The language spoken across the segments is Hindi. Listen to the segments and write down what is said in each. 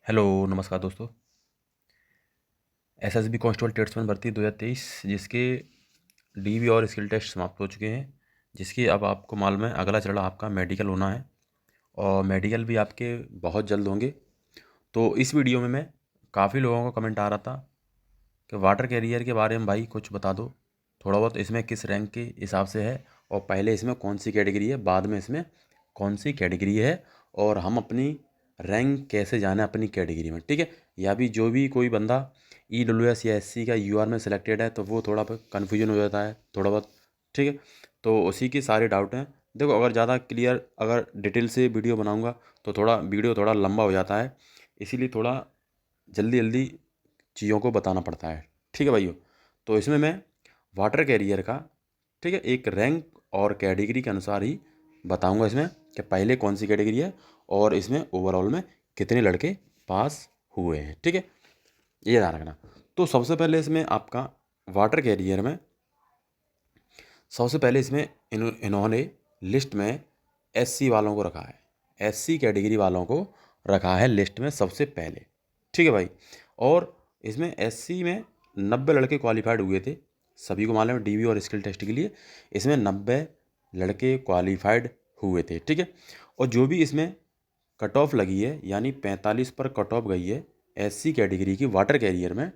हेलो नमस्कार दोस्तों। एसएसबी कांस्टेबल ट्रेड्समैन भर्ती 2023 जिसके डीवी और स्किल टेस्ट समाप्त हो चुके हैं, जिसकी अब आपको मालूम है अगला चरण आपका मेडिकल होना है और मेडिकल भी आपके बहुत जल्द होंगे। तो इस वीडियो में मैं काफ़ी लोगों का कमेंट आ रहा था कि वाटर कैरियर के बारे में भाई कुछ बता दो, थोड़ा बहुत इसमें किस रैंक के हिसाब से है और पहले इसमें कौन सी कैटेगरी है, बाद में इसमें कौन सी कैटेगरी है और हम अपनी रैंक कैसे जाने अपनी कैटेगरी में, ठीक है। या भी जो भी कोई बंदा EWS या SC का UR में सिलेक्टेड है तो वो थोड़ा कन्फ्यूजन हो जाता है थोड़ा बहुत, ठीक है। तो उसी के सारे डाउट हैं। देखो, अगर ज़्यादा क्लियर अगर डिटेल से वीडियो बनाऊंगा तो वीडियो थोड़ा लंबा हो जाता है, इसीलिए थोड़ा जल्दी जल्दी चीज़ों को बताना पड़ता है, ठीक है भाइयों। तो इसमें मैं वाटर कैरियर का, ठीक है, एक रैंक और कैटेगरी के अनुसार ही बताऊंगा इसमें कि पहले कौन सी कैटेगरी है और इसमें ओवरऑल में कितने लड़के पास हुए हैं, ठीक है, ये ध्यान रखना। तो सबसे पहले इसमें आपका वाटर कैरियर में सबसे पहले इसमें इन्होंने लिस्ट में SC वालों को रखा है, SC कैटेगरी वालों को रखा है लिस्ट में सबसे पहले, ठीक है भाई। और इसमें SC में 90 लड़के क्वालिफाइड हुए थे, सभी को मालूम है DV और स्किल टेस्ट के लिए इसमें 90 लड़के क्वालिफाइड हुए थे, ठीक है। और जो भी इसमें कट ऑफ लगी है यानी 45 पर कट ऑफ गई है SC कैटेगरी की वाटर कैरियर में,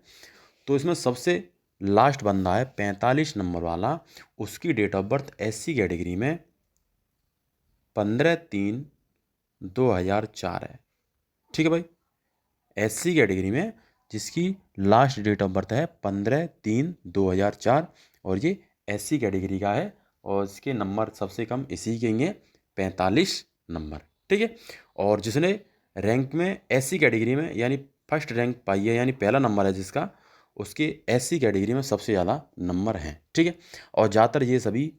तो इसमें सबसे लास्ट बंदा है 45 नंबर वाला, उसकी date of birth SC category में 15/3/2004 है, ठीक है भाई। SC कैटेगरी में जिसकी लास्ट डेट ऑफ बर्थ है 15/3/2004 और ये SC कैटेगरी का है और इसके नंबर सबसे कम इसी के हैं 45 नंबर, ठीक है। और जिसने रैंक में SC कैटेगरी में यानी फर्स्ट रैंक पाई है यानी पहला नंबर है जिसका, उसके SC कैटेगरी में सबसे ज़्यादा नंबर हैं, ठीक है। और ज़्यादातर ये सभी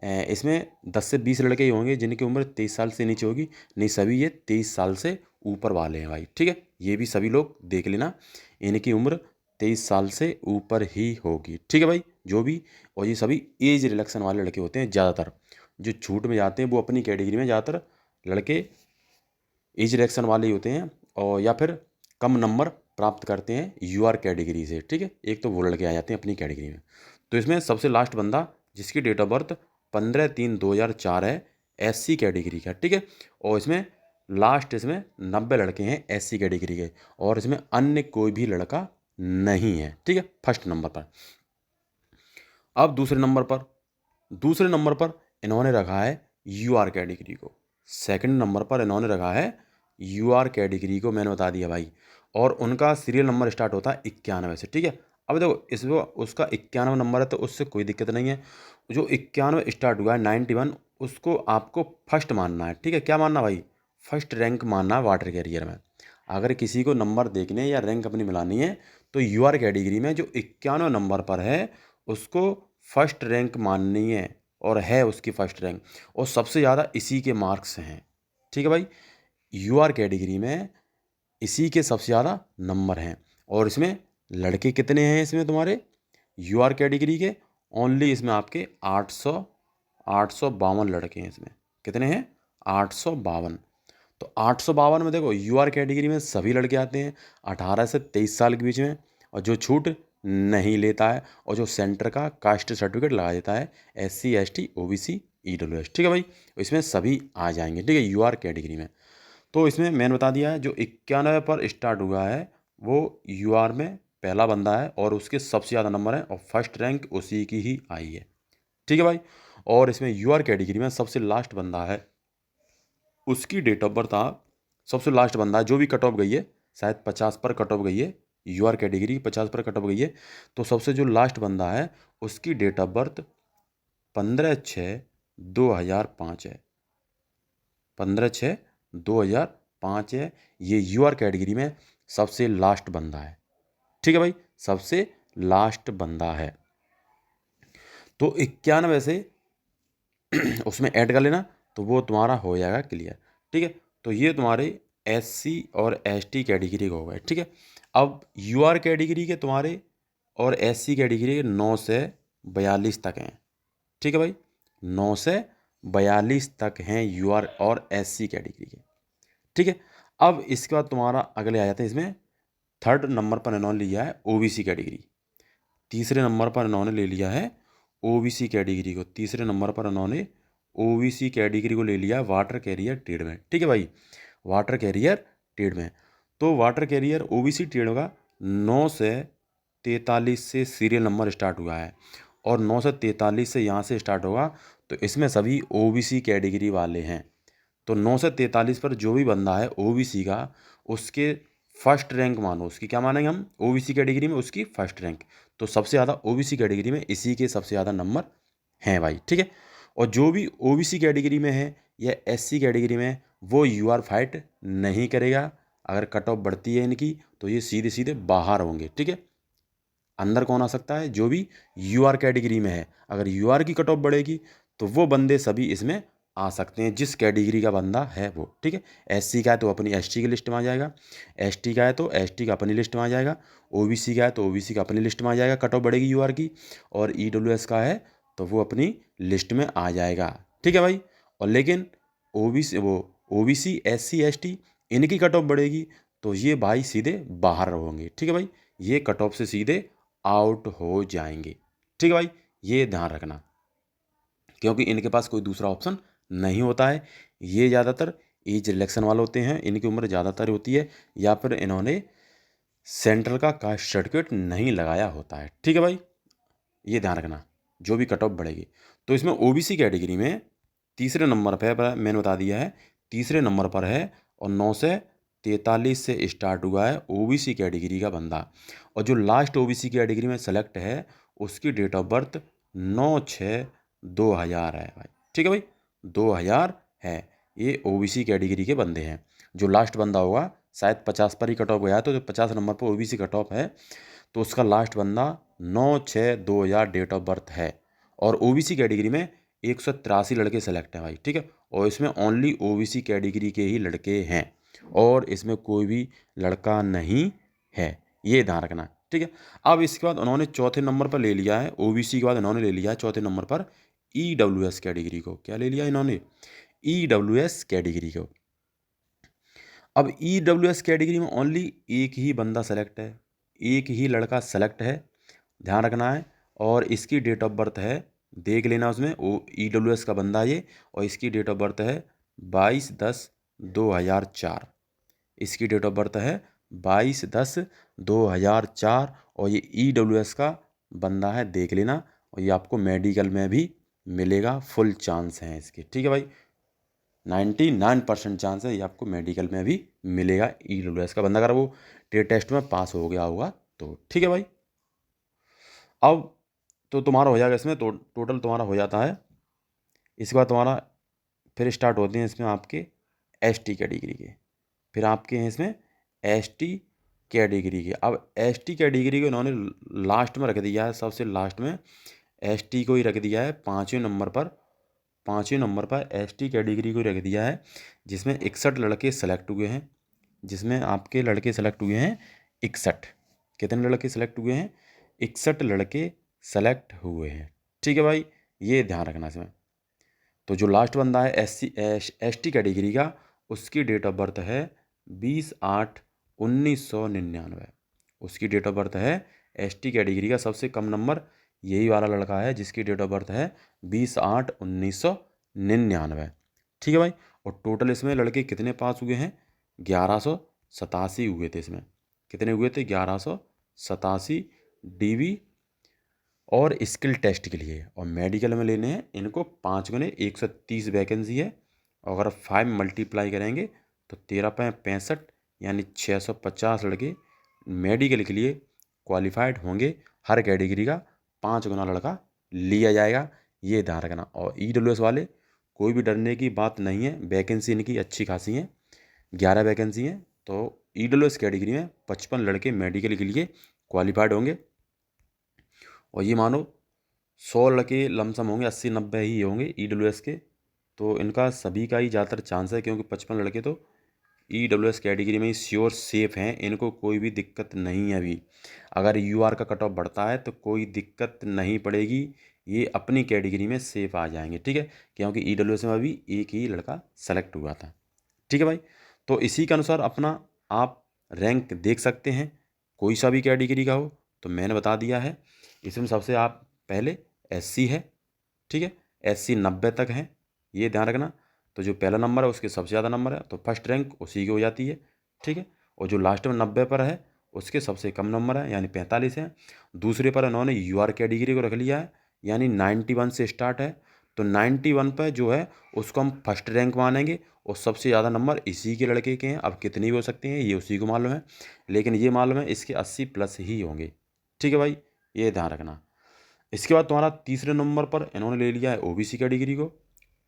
इसमें 10 से 20 लड़के ही होंगे जिनकी उम्र 23 साल से नीचे होगी, नहीं सभी ये 23 साल से ऊपर वाले हैं भाई, ठीक है। ये भी सभी लोग देख लेना, इनकी उम्र 23 साल से ऊपर ही होगी, ठीक है भाई, जो भी। और ये सभी एज रिलेक्शन वाले लड़के होते हैं ज़्यादातर, जो छूट में जाते हैं वो अपनी कैटेगरी में ज़्यादातर लड़के एज रिलेक्शन वाले ही होते हैं और या फिर कम नंबर प्राप्त करते हैं UR कैटेगरी से, ठीक है। एक तो वो लड़के आ जाते हैं अपनी कैटेगरी में। तो इसमें सबसे लास्ट बंदा जिसकी डेट ऑफ बर्थ 15/3/2004 है SC कैटेगरी का, ठीक है। और इसमें लास्ट इसमें 90 लड़के हैं SC कैटेगरी के और इसमें अन्य कोई भी लड़का नहीं है, ठीक है, फर्स्ट नंबर पर। अब दूसरे नंबर पर इन्होंने रखा है UR कैटेगरी को, सेकंड नंबर पर इन्होंने रखा है UR कैटेगरी को, मैंने बता दिया भाई। और उनका सीरियल नंबर स्टार्ट होता है 91 से, ठीक है। अब देखो इसमें उसका 91 नंबर है तो उससे कोई दिक्कत नहीं है, जो 91 स्टार्ट हुआ है 91 उसको आपको फर्स्ट मानना है, ठीक है। क्या मानना भाई? फर्स्ट रैंक मानना है वाटर कैरियर में। अगर किसी को नंबर देखने या रैंक अपनी मिलानी है तो UR कैटेगरी में जो 91 नंबर पर है उसको फर्स्ट रैंक माननी है और है उसकी फर्स्ट रैंक, और सबसे ज़्यादा इसी के मार्क्स हैं, ठीक है भाई। UR कैटेगरी में इसी के सबसे ज़्यादा नंबर हैं और इसमें लड़के कितने हैं इसमें तुम्हारे UR कैटेगरी के? ओनली इसमें आपके 852 लड़के हैं इसमें। कितने हैं? 852। तो 852 में देखो UR कैटेगरी में सभी लड़के आते हैं 18 से 23 साल के बीच में, और जो छूट नहीं लेता है और जो सेंटर का कास्ट सर्टिफिकेट लगा देता है SC ST OBC EWS, ठीक है भाई, इसमें सभी आ जाएंगे, ठीक है, UR कैटेगरी में। तो इसमें मैंने बता दिया है जो 91 पर स्टार्ट हुआ है वो UR में पहला बंदा है और उसके सबसे ज़्यादा नंबर है और फर्स्ट रैंक उसी की ही आई है, ठीक है भाई। और इसमें UR कैटेगरी में सबसे लास्ट बंदा है, उसकी डेट ऑफ बर्थ सबसे लास्ट बंदा है जो भी कट ऑफ गई है, शायद 50 पर कट ऑफ गई है, UR कैटेगरी 50 पर कट ऑफ गई है, तो सबसे जो लास्ट बंदा है उसकी डेट ऑफ बर्थ 15/6/2005 है, 15/6/2005 है। ये UR कैटेगरी में सबसे लास्ट बंदा है, ठीक है भाई, सबसे लास्ट बंदा है। तो 91 से उसमें ऐड कर लेना तो वो तुम्हारा हो जाएगा क्लियर, ठीक है। तो ये तुम्हारे SC और ST कैटेगरी का हो गए, ठीक है। अब UR कैटेगरी के तुम्हारे और SC कैटेगरी के 9 से 42 तक हैं, ठीक है भाई, 9 से 42 तक हैं UR और SC कैटेगरी के, ठीक है। अब इसके बाद तुम्हारा अगले आ जाते हैं, इसमें थर्ड नंबर पर इन्होंने लिया है ओबीसी कैटेगरी। तीसरे नंबर पर इन्होंने ले लिया है ओबीसी कैटेगरी को। तीसरे नंबर पर इन्होंने ओबीसी कैटेगरी को ले लिया है वाटर कैरियर ट्रेड में। ठीक है भाई, वाटर कैरियर ट्रेड में। तो वाटर कैरियर ओबीसी ट्रेड का 943 से सीरियल नंबर स्टार्ट हुआ है और 943 से यहाँ से स्टार्ट होगा। तो इसमें सभी ओबीसी कैटेगरी वाले हैं। तो 943 पर जो भी बंदा है ओबीसी का, उसके फर्स्ट रैंक मानो, उसकी क्या मानेंगे हम, ओबीसी कैटेगरी में उसकी फर्स्ट रैंक। तो सबसे ज़्यादा ओबीसी कैटेगरी में इसी के सबसे ज़्यादा नंबर हैं भाई। ठीक है, और जो भी ओबीसी कैटेगरी में है या एससी कैटेगरी में, वो यूआर फाइट नहीं करेगा। अगर कट ऑफ बढ़ती है इनकी तो ये सीधे सीधे बाहर होंगे। ठीक है, अंदर कौन आ सकता है, जो भी यूआर कैटेगरी में है। अगर यूआर की कट ऑफ बढ़ेगी तो वो बंदे सभी इसमें आ सकते हैं, जिस कैटेगरी का बंदा है वो। ठीक है, एससी का है तो अपनी एसटी की लिस्ट में आ जाएगा, एसटी का है तो एसटी का अपनी लिस्ट में आ जाएगा, ओबीसी का है तो ओबीसी का अपनी लिस्ट में आ जाएगा, कट ऑफ बढ़ेगी यूआर की। और ईडब्ल्यूएस का है तो वो अपनी लिस्ट में आ जाएगा। ठीक है भाई, और लेकिन ओबीसी एससी एसटी इनकी कट ऑफ बढ़ेगी तो ये भाई सीधे बाहर होंगे। ठीक है भाई, ये कट ऑफ से सीधे आउट हो जाएंगे। ठीक है भाई, ये ध्यान रखना, क्योंकि इनके पास कोई दूसरा ऑप्शन नहीं होता है। ये ज़्यादातर एज रिलेक्शन वाले होते हैं, इनकी उम्र ज़्यादातर होती है, या फिर इन्होंने सेंट्रल का कास्ट सर्टिफिकेट नहीं लगाया होता है। ठीक है भाई, ये ध्यान रखना, जो भी कट ऑफ बढ़ेगी। तो इसमें ओबीसी कैटेगरी में तीसरे नंबर पर मैंने बता दिया है, तीसरे नंबर पर है और 943 से स्टार्ट हुआ है ओबीसी कैटेगरी का बंदा। और जो लास्ट ओबीसी कैटेगरी में सेलेक्ट है उसकी डेट ऑफ बर्थ 9/6/2000 है भाई। ठीक है भाई, 2000 है। ये ओबीसी कैटेगरी के बंदे हैं। जो लास्ट बंदा होगा, शायद 50 पर ही कट ऑफ गया है, तो जो 50 नंबर पर ओबीसी कट ऑफ है तो उसका लास्ट बंदा 9/6/2000 डेट ऑफ बर्थ है। और ओबीसी कैटेगरी में 183 लड़के सेलेक्ट हैं भाई। ठीक है, और इसमें ओनली ओबीसी कैटेगरी के ही लड़के हैं और इसमें कोई भी लड़का नहीं है, ये ध्यान रखना। ठीक है, अब इसके बाद उन्होंने चौथे नंबर पर ले लिया है, ओबीसी के बाद उन्होंने ले लिया है चौथे नंबर पर ईडब्ल्यूएस कैटेगरी को। क्या ले लिया इन्होंने, ईडब्ल्यूएस कैटेगरी को। अब ईडब्ल्यूएस कैटेगरी में ओनली एक ही बंदा सेलेक्ट है, एक ही लड़का सेलेक्ट है, ध्यान रखना है। और इसकी डेट ऑफ बर्थ है, देख लेना उसमें, वो ईडब्ल्यूएस का बंदा ये, और इसकी डेट ऑफ बर्थ है 22/10/2004। इसकी डेट ऑफ बर्थ है 22/10/2004 और ये ईडब्ल्यूएस का बंदा है, देख लेना। और ये आपको मेडिकल में भी मिलेगा, फुल चांस हैं इसके। ठीक है भाई, 99% चांस है ये आपको मेडिकल में भी मिलेगा ईडब्ल्यूएस का बंदा, अगर वो टेट टेस्ट में पास हो गया होगा तो। ठीक है भाई, अब तो तुम्हारा हो जाएगा इसमें, तो टोटल तुम्हारा हो जाता है। इसके बाद तुम्हारा फिर स्टार्ट होते हैं इसमें आपके एसटी कैटेगरी के, फिर आपके हैं इसमें एसटी कैटेगरी के। अब एसटी कैटेगरी को इन्होंने लास्ट में रख दिया है, सबसे लास्ट में एसटी को ही रख दिया है, पाँचवें नंबर पर। पाँचवें नंबर पर एसटी कैटेगरी को रख दिया है, जिसमें 61 लड़के सेलेक्ट हुए हैं, जिसमें आपके लड़के सेलेक्ट हुए हैं 61। कितने लड़के सेलेक्ट हुए हैं, 61 लड़के सेलेक्ट हुए हैं। ठीक है भाई, ये ध्यान रखना इसमें। तो जो लास्ट बंदा है एसटी कैटेगरी का, उसकी डेट ऑफ बर्थ है 20/8/1999। उसकी डेट ऑफ बर्थ है, एसटी कैटेगरी का सबसे कम नंबर यही वाला लड़का है, जिसकी डेट ऑफ बर्थ है 20/8/1999। ठीक है भाई, और टोटल इसमें लड़के कितने पास हुए हैं, 1187 हुए थे इसमें। कितने हुए थे, 1187 डीवी और स्किल टेस्ट के लिए। और मेडिकल में लेने हैं इनको 5 गुने 130 वैकेंसी है, और अगर 5 मल्टीप्लाई करेंगे तो 13/65 यानी 650 लड़के मेडिकल के लिए क्वालिफाइड होंगे। हर कैटेगरी का 5 गुना लड़का लिया जाएगा, ये ध्यान रखना। और ईडब्ल्यूएस वाले कोई भी डरने की बात नहीं है, वैकेंसी इनकी अच्छी खासी हैं, 11 वैकेंसी हैं। तो ईडब्ल्यूएस कैटेगरी में 55 लड़के मेडिकल के लिए क्वालिफाइड होंगे। और ये मानो 100 लड़के लमसम होंगे, 80-90 ही होंगे ईडब्ल्यूएस के। तो इनका सभी का ही ज़्यादातर चांस है, क्योंकि 55 लड़के तो ईडब्ल्यूएस कैटेगरी में ही श्योर सेफ हैं, इनको कोई भी दिक्कत नहीं है अभी। अगर यूआर का कट ऑफ बढ़ता है तो कोई दिक्कत नहीं पड़ेगी, ये अपनी कैटेगरी में सेफ आ जाएंगे। ठीक है, क्योंकि ईडब्ल्यूएस में अभी एक ही लड़का सेलेक्ट हुआ था। ठीक है भाई, तो इसी के अनुसार अपना आप रैंक देख सकते हैं, कोई सा भी कैटेगरी का हो। तो मैंने बता दिया है। इसमें सबसे आप पहले एससी है, ठीक है, एससी 90 तक है, ये ध्यान रखना। तो जो पहला नंबर है उसके सबसे ज़्यादा नंबर है, तो फर्स्ट रैंक उसी की हो जाती है, ठीक है। और जो लास्ट में 90 पर है उसके सबसे कम नंबर है, यानी 45 है। दूसरे पर इन्होंने यूआर कैटेगरी को रख लिया है, यानी 91 से स्टार्ट है। तो 91 पर जो है उसको हम फर्स्ट रैंक मानेंगे, और सबसे ज़्यादा नंबर इसी के लड़के के हैं। अब कितनी भी हो सकती हैं ये उसी को मालूम है, लेकिन ये मालूम है इसके 80 प्लस ही होंगे, ठीक है भाई, ये ध्यान रखना। इसके बाद तुम्हारा तीसरे नंबर पर इन्होंने ले लिया है ओबीसी कैटेगरी को।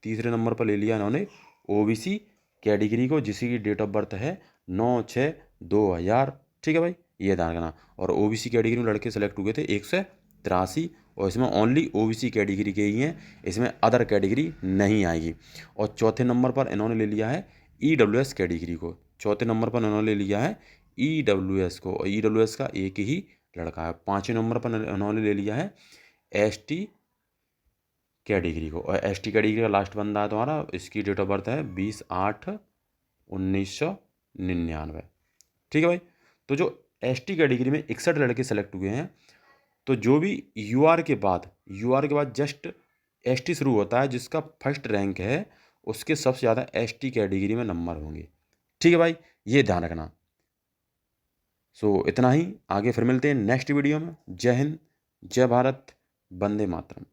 तीसरे नंबर पर ले लिया इन्होंने ओबीसी कैटेगरी को, जिसकी की डेट ऑफ बर्थ है 9/6/2000, ठीक है भाई, ये ध्यान रखना। और ओबीसी कैटेगरी में लड़के सेलेक्ट हुए थे 183, और इसमें ओनली ओबीसी कैटेगरी के ही हैं, इसमें अदर कैटेगरी नहीं आएगी। और चौथे नंबर पर इन्होंने ले लिया है ईडब्ल्यूएस कैटेगरी को। चौथे नंबर पर इन्होंने ले लिया है ईडब्ल्यूएस को, और ईडब्ल्यूएस का एक ही लड़का है। पाँचवें नंबर पर इन्होंने ले लिया है एसटी कैटेगरी को, और एसटी कैटेगरी का लास्ट बंदा है तुम्हारा, इसकी डेट ऑफ बर्थ है 20/8/1999, ठीक है भाई। तो जो एसटी कैटेगरी में 61 लड़के सेलेक्ट हुए हैं, तो जो भी यूआर के बाद जस्ट एसटी शुरू होता है, जिसका फर्स्ट रैंक है उसके सबसे ज़्यादा एसटी कैटेगरी में नंबर होंगे, ठीक है भाई, ये ध्यान रखना। सो इतना ही, आगे फिर मिलते हैं नेक्स्ट वीडियो में। जय हिंद, जय भारत, वंदे मातरम।